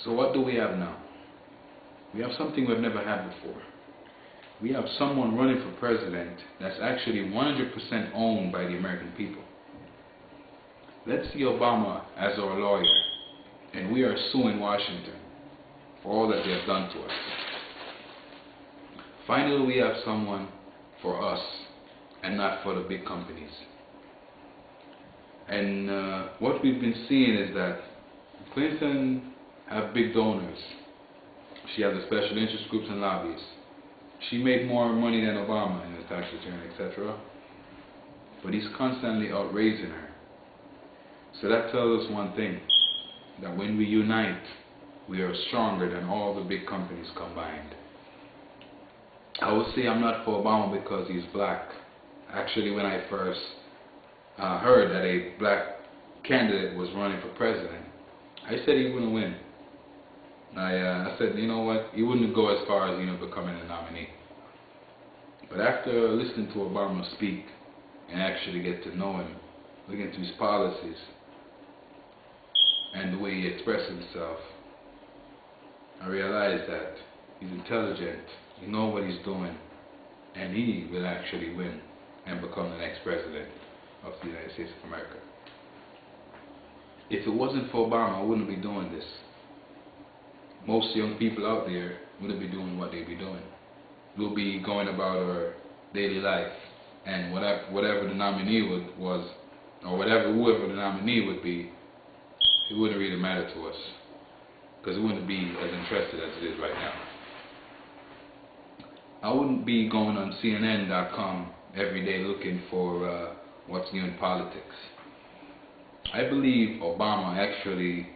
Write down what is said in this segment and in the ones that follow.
So what do we have now? We have something we've never had before. We have someone running for president that's actually 100% owned by the American people. Let's see Obama as our lawyer, and we are suing Washington for all that they have done to us. Finally, we have someone for us and not for the big companies. And what we've been seeing is that Clinton have big donors. She has the special interest groups and lobbyists. She made more money than Obama in his tax return, etc. But he's constantly outraising her. So that tells us one thing, that when we unite, we are stronger than all the big companies combined. I would say I'm not for Obama because he's black. Actually, when I first heard that a black candidate was running for president, I said he wouldn't win. I said, you know what, he wouldn't go as far as becoming a nominee. But after listening to Obama speak and actually get to know him, look into his policies and the way he expresses himself, I realized that he's intelligent, he knows what he's doing, and he will actually win and become the next president of the United States of America. If it wasn't for Obama, I wouldn't be doing this. Most young people out there wouldn't be doing what they'd be doing. We'll be going about our daily life, and whatever the nominee was, or whoever the nominee would be, it wouldn't really matter to us, because it wouldn't be as interested as it is right now. I wouldn't be going on CNN.com every day looking for what's new in politics. I believe Obama actually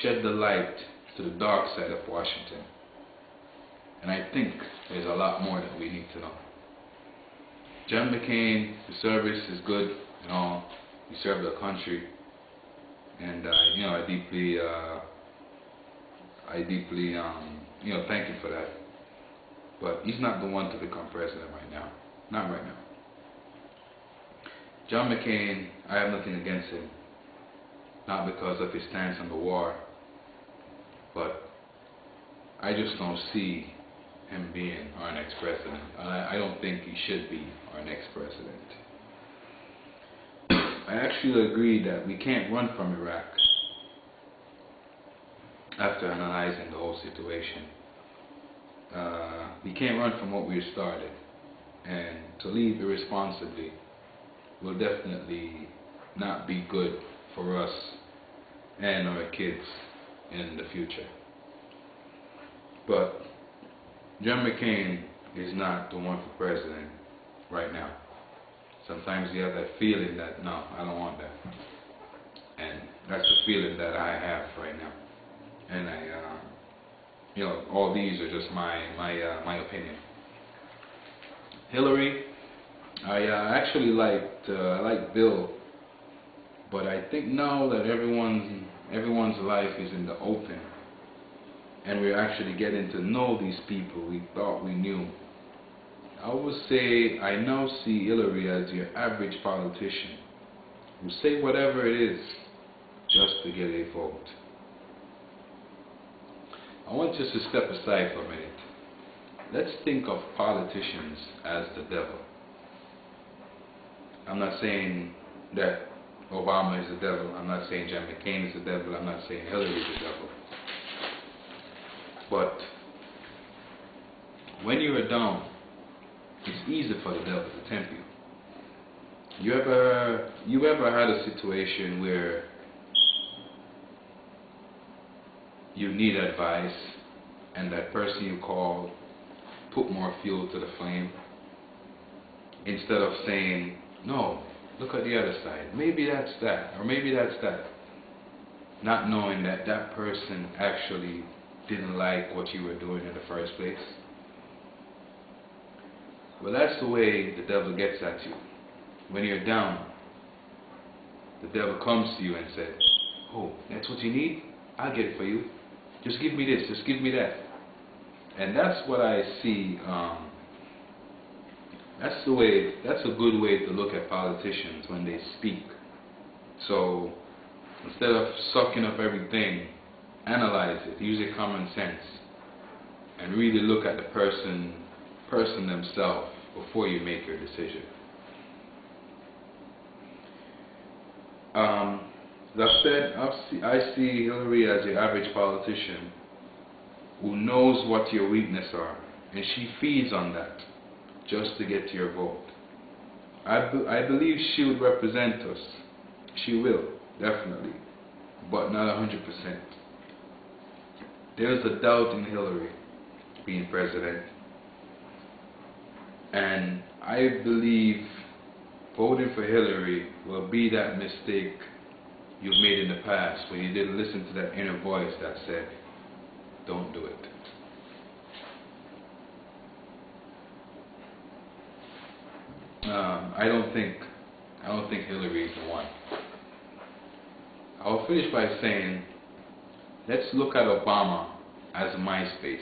shed the light to the dark side of Washington. And I think there's a lot more that we need to know. John McCain, his service is good and all. He served the country. And I deeply thank him for that. But he's not the one to become president right now. Not right now. John McCain, I have nothing against him. Not because of his stance on the war, but I just don't see him being our next president. I don't think he should be our next president. I actually agree that we can't run from Iraq after analyzing the whole situation. We can't run from what we started, and to leave irresponsibly will definitely not be good for us and our kids in the future. But John McCain is not the one for president right now. Sometimes you have that feeling that, no, I don't want that. And that's the feeling that I have right now. And all these are just my opinion. Hillary, I actually liked Bill, but I think now that everyone's life is in the open, and we're actually getting to know these people we thought we knew, I would say I now see Hillary as your average politician who say whatever it is just to get a vote. I want just to step aside for a minute. Let's think of politicians as the devil. I'm not saying that Obama is the devil. I'm not saying John McCain is the devil. I'm not saying Hillary is the devil. But when you are down, it's easy for the devil to tempt you. You ever had a situation where you need advice and that person you call put more fuel to the flame? Instead of saying, no, look at the other side. Maybe that's that, or maybe that's that. Not knowing that that person actually didn't like what you were doing in the first place. Well, that's the way the devil gets at you. When you're down, the devil comes to you and says, oh, that's what you need? I'll get it for you. Just give me this, just give me that. And that's what I see. That's a good way to look at politicians when they speak. So instead of sucking up everything analyze it, use your common sense, and really look at the person themselves before you make your decision. As I've said, I see Hillary as your average politician who knows what your weaknesses are, and she feeds on that just to get your vote. I believe she would represent us. She will, definitely, but not 100%. There's a doubt in Hillary being president, and I believe voting for Hillary will be that mistake you've made in the past when you didn't listen to that inner voice that said, don't do it. I don't think Hillary is the one. I'll finish by saying, let's look at Obama as MySpace.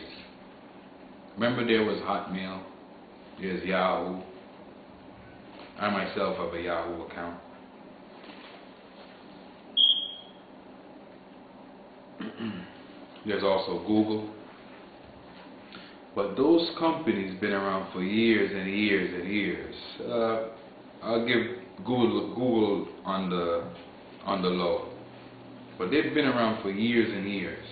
Remember, there was Hotmail, there's Yahoo. I myself have a Yahoo account. There's also Google. But those companies been around for years and years and years. I'll give Google on the low, but they've been around for years and years.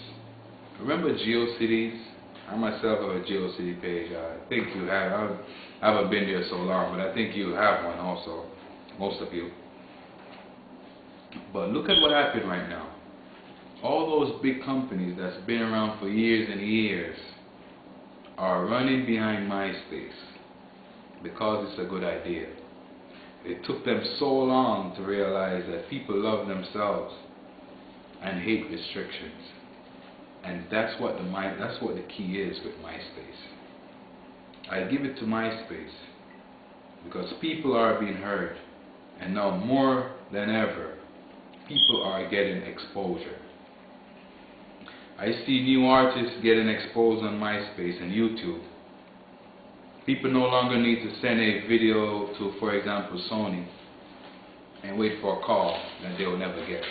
Remember GeoCities? I myself have a GeoCity page. I think you have. I haven't been there so long, but I think you have one also. Most of you. But look at what happened right now. All those big companies that's been around for years and years are running behind MySpace because it's a good idea. It took them so long to realize that people love themselves and hate restrictions, and that's what the key is with MySpace. I give it to MySpace because people are being heard, and now more than ever, people are getting exposure. I see new artists getting exposed on MySpace and YouTube. People no longer need to send a video to, for example, Sony and wait for a call that they will never get.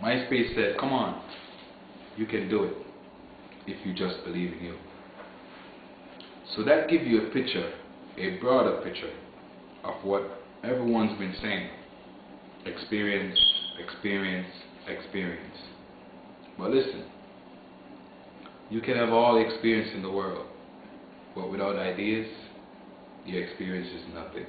MySpace said, come on, you can do it if you just believe in you. So that gives you a picture, a broader picture of what everyone's been saying. Experience, experience, experience. But listen, you can have all the experience in the world, but without ideas, your experience is nothing.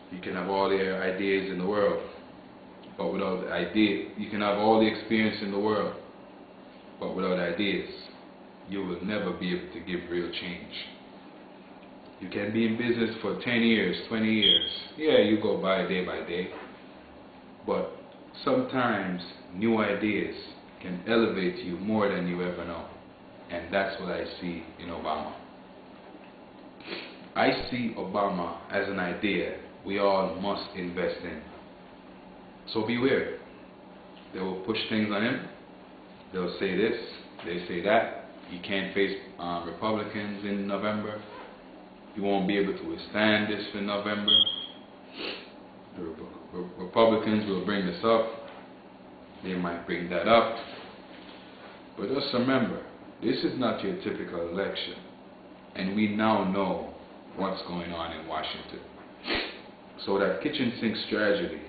You can have all the ideas in the world, but without the idea, you can have all the experience in the world, but without ideas, you will never be able to give real change. You can be in business for 10 years, 20 years. Yeah, you go by day, but sometimes new ideas can elevate you more than you ever know. And that's what I see in Obama. I see Obama as an idea we all must invest in. So beware. They will push things on him. They'll say this, they say that. He can't face Republicans in November. He won't be able to withstand this in November. The Republicans will bring this up. They might bring that up. But just remember, this is not your typical election. And we now know what's going on in Washington. So that kitchen sink strategy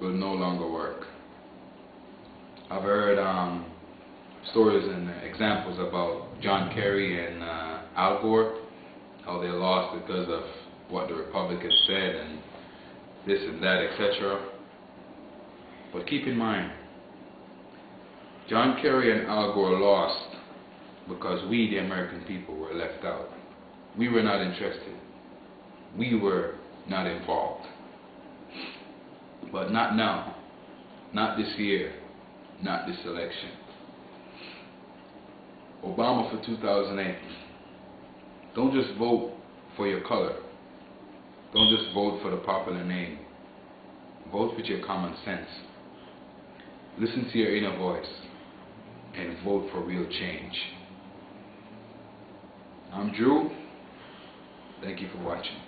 will no longer work. I've heard stories and examples about John Kerry and Al Gore, how they lost because of what the Republicans said and this and that, etc. But keep in mind, John Kerry and Al Gore lost because we, the American people, were left out. We were not interested. We were not involved. But not now. Not this year. Not this election. Obama for 2008. Don't just vote for your color. Don't just vote for the popular name. Vote with your common sense. Listen to your inner voice and vote for real change. I'm Drew. Thank you for watching.